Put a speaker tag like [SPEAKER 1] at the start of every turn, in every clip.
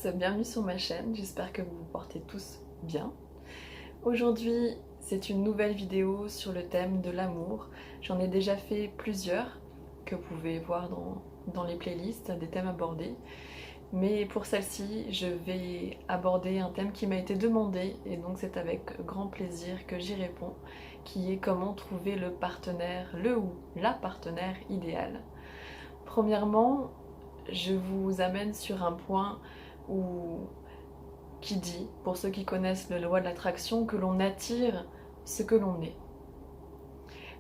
[SPEAKER 1] tous, bienvenue sur ma chaîne, j'espère que vous vous portez tous bien. Aujourd'hui, c'est une nouvelle vidéo sur le thème de l'amour. J'en ai déjà fait plusieurs que vous pouvez voir dans les playlists des thèmes abordés. Mais pour celle-ci, je vais aborder un thème qui m'a été demandé et donc c'est avec grand plaisir que j'y réponds, qui est comment trouver le partenaire, le ou la partenaire idéal. Premièrement, je vous amène sur un point qui dit, pour ceux qui connaissent la loi de l'attraction, que l'on attire ce que l'on est.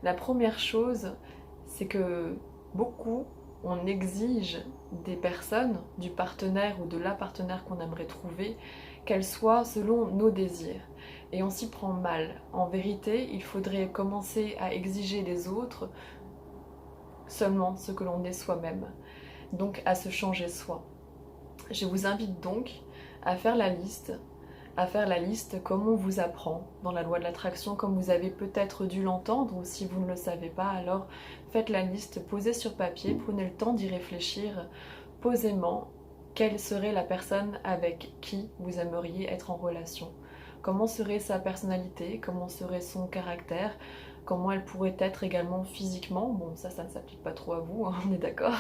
[SPEAKER 1] La première chose, c'est que beaucoup, on exige des personnes, du partenaire ou de la partenaire qu'on aimerait trouver, qu'elle soit selon nos désirs. Et on s'y prend mal. En vérité, il faudrait commencer à exiger des autres seulement ce que l'on est soi-même. Donc à se changer soi. Je vous invite donc à faire la liste comme on vous apprend dans la loi de l'attraction, comme vous avez peut-être dû l'entendre, ou si vous ne le savez pas, alors faites la liste, posez sur papier, prenez le temps d'y réfléchir posément, quelle serait la personne avec qui vous aimeriez être en relation. Comment serait sa personnalité, comment serait son caractère, comment elle pourrait être également physiquement, bon ça ne s'applique pas trop à vous, hein, on est d'accord,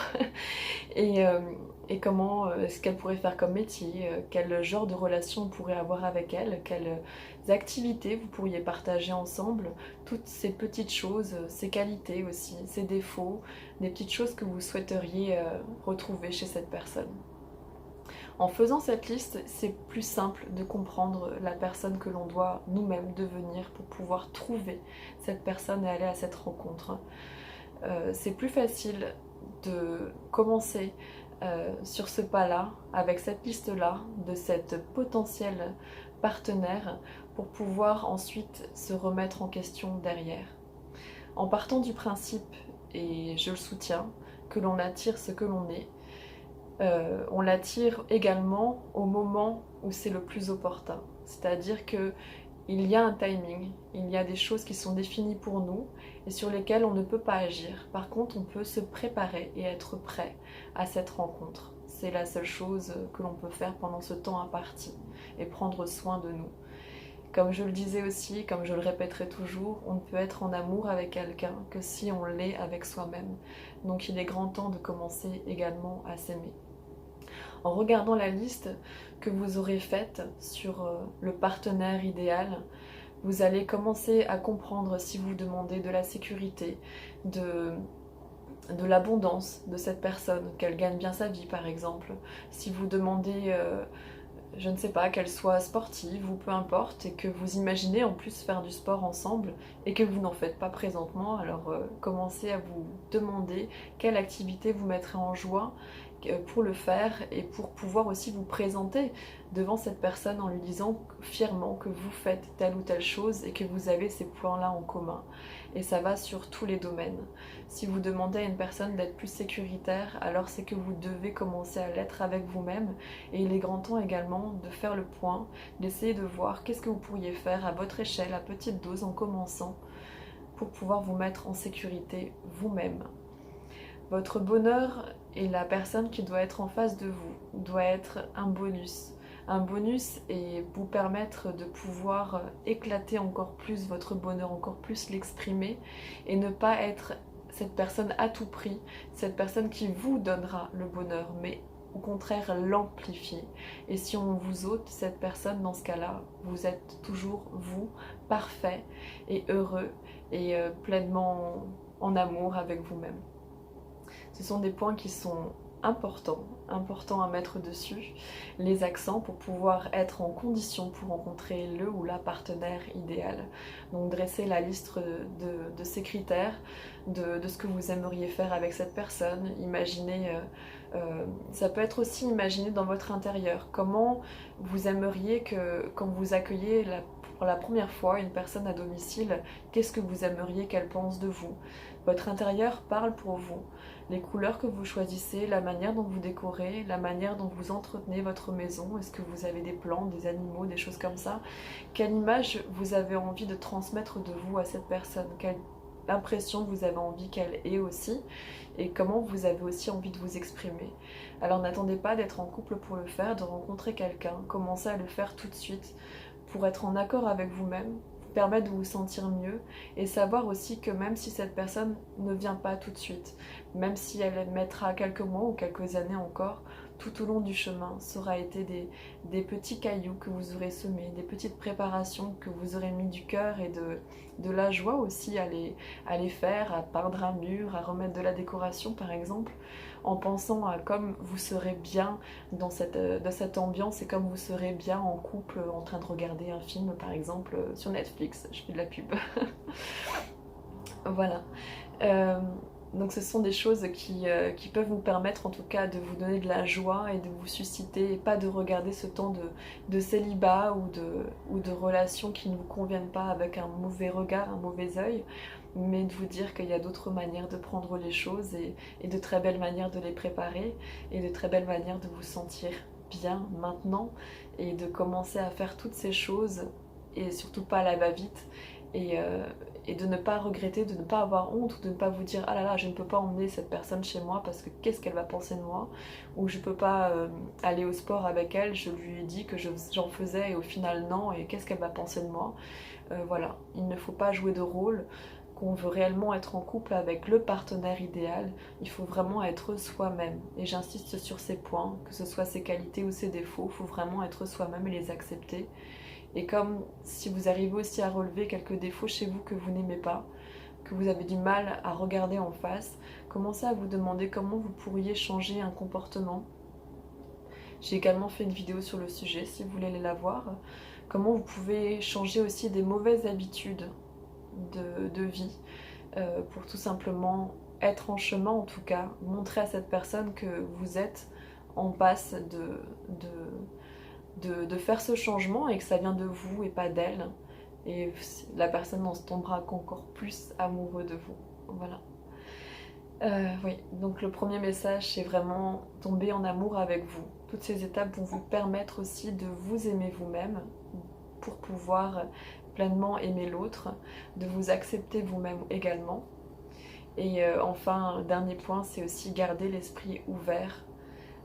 [SPEAKER 1] et comment ce qu'elle pourrait faire comme métier, quel genre de relation on pourrait avoir avec elle, quelles activités vous pourriez partager ensemble, toutes ces petites choses, ses qualités aussi, ses défauts, des petites choses que vous souhaiteriez retrouver chez cette personne. En faisant cette liste, c'est plus simple de comprendre la personne que l'on doit nous-mêmes devenir pour pouvoir trouver cette personne et aller à cette rencontre. C'est plus facile de commencer sur ce pas-là, avec cette liste-là, de cette potentielle partenaire, pour pouvoir ensuite se remettre en question derrière. En partant du principe, et je le soutiens, que l'on attire ce que l'on est, on l'attire également au moment où c'est le plus opportun. C'est-à-dire que il y a un timing, il y a des choses qui sont définies pour nous et sur lesquelles on ne peut pas agir. Par contre, on peut se préparer et être prêt à cette rencontre. C'est la seule chose que l'on peut faire pendant ce temps imparti et prendre soin de nous. Comme je le disais aussi, comme je le répéterai toujours, on ne peut être en amour avec quelqu'un que si on l'est avec soi-même. Donc il est grand temps de commencer également à s'aimer. En regardant la liste que vous aurez faite sur le partenaire idéal, vous allez commencer à comprendre si vous demandez de la sécurité, de l'abondance de cette personne, qu'elle gagne bien sa vie par exemple. Si vous demandez, je ne sais pas, qu'elle soit sportive ou peu importe, et que vous imaginez en plus faire du sport ensemble et que vous n'en faites pas présentement, alors commencez à vous demander quelle activité vous mettrez en joie pour le faire et pour pouvoir aussi vous présenter devant cette personne en lui disant fièrement que vous faites telle ou telle chose et que vous avez ces points-là en commun. Et ça va sur tous les domaines. Si vous demandez à une personne d'être plus sécuritaire, alors c'est que vous devez commencer à l'être avec vous-même. Et il est grand temps également de faire le point, d'essayer de voir qu'est-ce que vous pourriez faire à votre échelle, à petite dose, en commençant, pour pouvoir vous mettre en sécurité vous-même. Votre bonheur et la personne qui doit être en face de vous doit être un bonus et vous permettre de pouvoir éclater encore plus votre bonheur, encore plus l'exprimer et ne pas être cette personne à tout prix, cette personne qui vous donnera le bonheur, mais au contraire l'amplifier. Et si on vous ôte cette personne, dans ce cas-là, vous êtes toujours vous, parfait et heureux et pleinement en amour avec vous-même. Ce sont des points qui sont importants à mettre dessus, les accents pour pouvoir être en condition pour rencontrer le ou la partenaire idéal. Donc dresser la liste de ces critères, de ce que vous aimeriez faire avec cette personne, imaginez, ça peut être aussi imaginer dans votre intérieur, comment vous aimeriez que quand vous accueillez pour la première fois une personne à domicile, qu'est-ce que vous aimeriez qu'elle pense de vous? Votre intérieur parle pour vous. Les couleurs que vous choisissez, la manière dont vous décorez, la manière dont vous entretenez votre maison, est-ce que vous avez des plantes, des animaux, des choses comme ça? Quelle image vous avez envie de transmettre de vous à cette personne? l'impression que vous avez envie qu'elle ait aussi, et comment vous avez aussi envie de vous exprimer. Alors n'attendez pas d'être en couple pour le faire, de rencontrer quelqu'un, commencez à le faire tout de suite pour être en accord avec vous-même, permettre de vous sentir mieux et savoir aussi que même si cette personne ne vient pas tout de suite, même si elle mettra quelques mois ou quelques années encore, tout au long du chemin, ça aura été des petits cailloux que vous aurez semés, des petites préparations que vous aurez mis du cœur et de la joie aussi à les faire, à peindre un mur, à remettre de la décoration par exemple, en pensant à comme vous serez bien dans cette ambiance et comme vous serez bien en couple en train de regarder un film par exemple sur Netflix, je fais de la pub. Voilà. Euh, donc ce sont des choses qui peuvent vous permettre en tout cas de vous donner de la joie et de vous susciter et pas de regarder ce temps de célibat ou de relations qui ne vous conviennent pas avec un mauvais regard, un mauvais œil, mais de vous dire qu'il y a d'autres manières de prendre les choses et de très belles manières de les préparer et de très belles manières de vous sentir bien maintenant et de commencer à faire toutes ces choses et surtout pas à la va-vite et, et de ne pas regretter, de ne pas avoir honte, ou de ne pas vous dire ah là là je ne peux pas emmener cette personne chez moi parce que qu'est-ce qu'elle va penser de moi, ou je peux pas aller au sport avec elle, je lui ai dit que j'en faisais et au final non et qu'est-ce qu'elle va penser de moi. Voilà, il ne faut pas jouer de rôle. Qu'on veut réellement être en couple avec le partenaire idéal, il faut vraiment être soi-même. Et j'insiste sur ces points, que ce soit ses qualités ou ses défauts, il faut vraiment être soi-même et les accepter. Et comme si vous arrivez aussi à relever quelques défauts chez vous que vous n'aimez pas, que vous avez du mal à regarder en face, commencez à vous demander comment vous pourriez changer un comportement. J'ai également fait une vidéo sur le sujet si vous voulez aller la voir. Comment vous pouvez changer aussi des mauvaises habitudes de vie pour tout simplement être en chemin, en tout cas, montrer à cette personne que vous êtes en passe de faire ce changement et que ça vient de vous et pas d'elle. Et la personne en se tombera encore plus amoureux de vous. Voilà. Oui, donc le premier message, c'est vraiment tomber en amour avec vous. Toutes ces étapes vont vous permettre aussi de vous aimer vous-même pour pouvoir pleinement aimer l'autre, de vous accepter vous-même également. Et enfin, dernier point, c'est aussi garder l'esprit ouvert.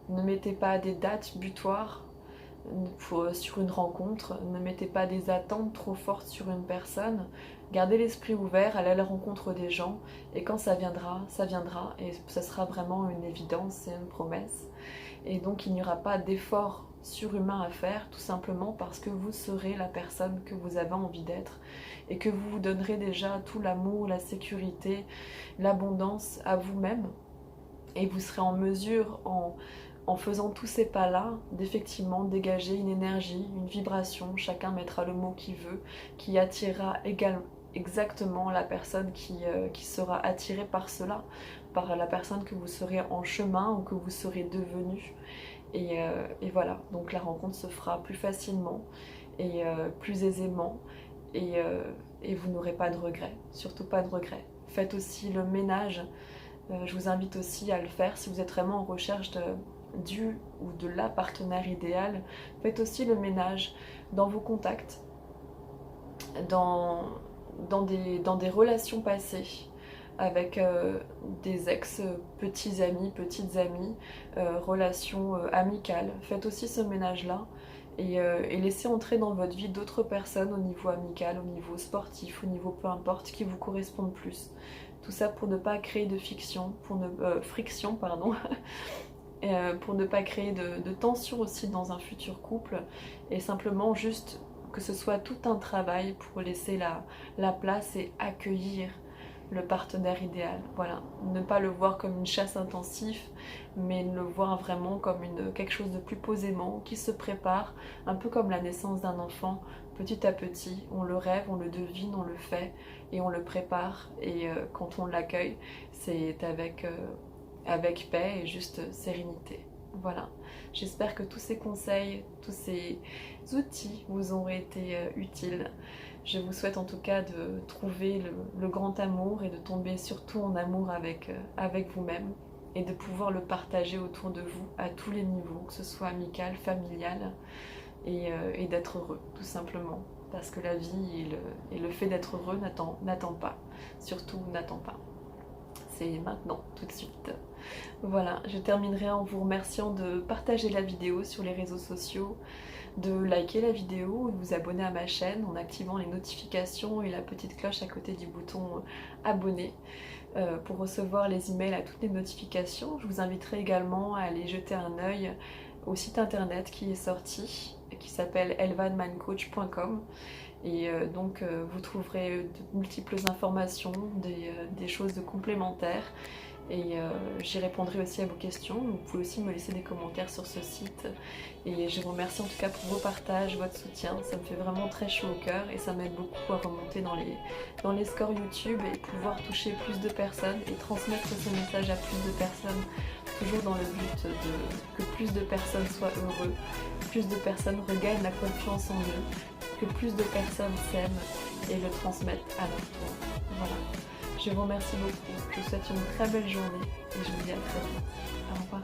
[SPEAKER 1] Ne mettez pas des dates butoirs sur une rencontre, ne mettez pas des attentes trop fortes sur une personne, gardez l'esprit ouvert, allez à la rencontre des gens et quand ça viendra et ça sera vraiment une évidence et une promesse. Et donc il n'y aura pas d'effort surhumain à faire tout simplement parce que vous serez la personne que vous avez envie d'être et que vous vous donnerez déjà tout l'amour, la sécurité, l'abondance à vous-même et vous serez en mesure en faisant tous ces pas-là, d'effectivement dégager une énergie, une vibration, chacun mettra le mot qu'il veut, qui attirera exactement la personne qui sera attirée par cela, par la personne que vous serez en chemin ou que vous serez devenu. Et voilà, donc la rencontre se fera plus facilement et plus aisément et vous n'aurez pas de regrets, surtout pas de regrets. Faites aussi le ménage, je vous invite aussi à le faire si vous êtes vraiment en recherche du ou de la partenaire idéal. Faites aussi le ménage dans vos contacts, dans des relations passées avec des ex, petits amis, petites amies, relations amicales. Faites aussi ce ménage-là et laissez entrer dans votre vie d'autres personnes au niveau amical, au niveau sportif, au niveau peu importe, qui vous correspondent plus. Tout ça pour ne pas créer de friction, pardon, pour ne pas créer de tension aussi dans un futur couple et simplement juste que ce soit tout un travail pour laisser la place et accueillir le partenaire idéal. Voilà, ne pas le voir comme une chasse intensive, mais le voir vraiment comme quelque chose de plus posément, qui se prépare, un peu comme la naissance d'un enfant, petit à petit, on le rêve, on le devine, on le fait, et on le prépare, et quand on l'accueille, c'est avec paix et juste sérénité. Voilà, j'espère que tous ces conseils, tous ces outils vous auront été utiles. Je vous souhaite en tout cas de trouver le grand amour et de tomber surtout en amour avec vous-même et de pouvoir le partager autour de vous à tous les niveaux, que ce soit amical, familial et d'être heureux tout simplement. Parce que la vie et le fait d'être heureux n'attend pas. surtout n'attends pas. C'est maintenant, tout de suite. Voilà, je terminerai en vous remerciant de partager la vidéo sur les réseaux sociaux, de liker la vidéo, de vous abonner à ma chaîne en activant les notifications et la petite cloche à côté du bouton abonner pour recevoir les emails à toutes les notifications. Je vous inviterai également à aller jeter un œil au site internet qui est sorti, qui s'appelle elvanmancoach.com. Et donc vous trouverez de multiples informations, des choses complémentaires. Et j'y répondrai aussi à vos questions. Vous pouvez aussi me laisser des commentaires sur ce site. Et je vous remercie en tout cas pour vos partages, votre soutien. Ça me fait vraiment très chaud au cœur et ça m'aide beaucoup à remonter dans les scores YouTube et pouvoir toucher plus de personnes et transmettre ce message à plus de personnes. Toujours dans le but que plus de personnes soient heureux, plus de personnes regagnent la confiance en eux, que plus de personnes s'aiment et le transmettent à leur tour. Voilà. Je vous remercie beaucoup, je vous souhaite une très belle journée et je vous dis à très vite. Au revoir.